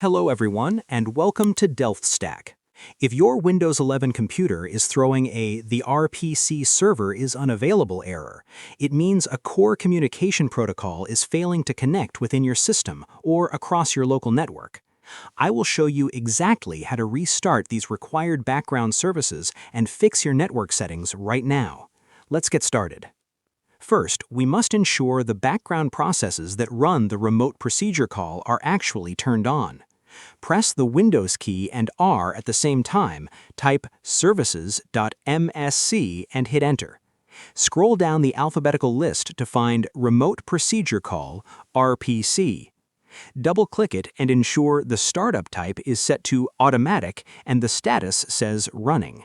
Hello everyone, and welcome to DelftStack. If your Windows 11 computer is throwing "the RPC server is unavailable" error, it means a core communication protocol is failing to connect within your system or across your local network. I will show you exactly how to restart these required background services and fix your network settings right now. Let's get started. First, we must ensure the background processes that run the remote procedure call are actually turned on. Press the Windows key and R at the same time, type services.msc and hit Enter. Scroll down the alphabetical list to find Remote Procedure Call, RPC. Double-click it and ensure the startup type is set to Automatic and the status says Running.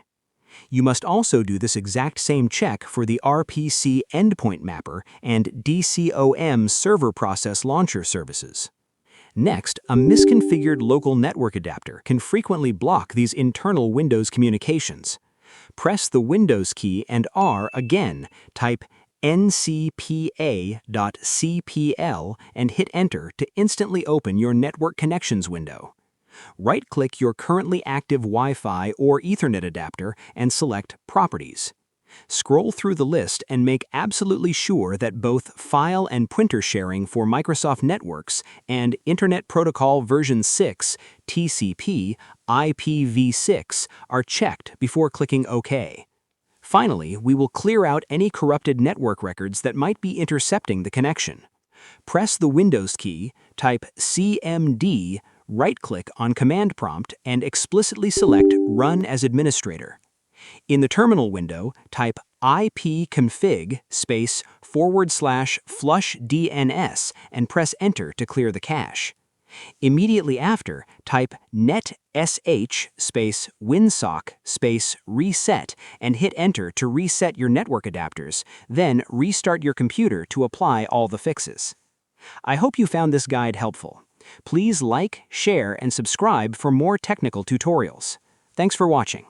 You must also do this exact same check for the RPC Endpoint Mapper and Dcom Server Process Launcher services. Next, a misconfigured local network adapter can frequently block these internal Windows communications. Press the Windows key and R again, type ncpa.cpl and hit Enter to instantly open your Network Connections window. Right-click your currently active Wi-Fi or Ethernet adapter and select Properties. Scroll through the list and make absolutely sure that both file and printer sharing for Microsoft Networks and Internet Protocol version 6, TCP, IPv6 are checked before clicking OK. Finally, we will clear out any corrupted network records that might be intercepting the connection. Press the Windows key, type CMD, right-click on Command Prompt and explicitly select Run as Administrator. In the terminal window, type ipconfig //flushdns and press Enter to clear the cache. Immediately after, type netsh Winsock reset and hit Enter to reset your network adapters, then restart your computer to apply all the fixes. I hope you found this guide helpful. Please like, share, and subscribe for more technical tutorials. Thanks for watching.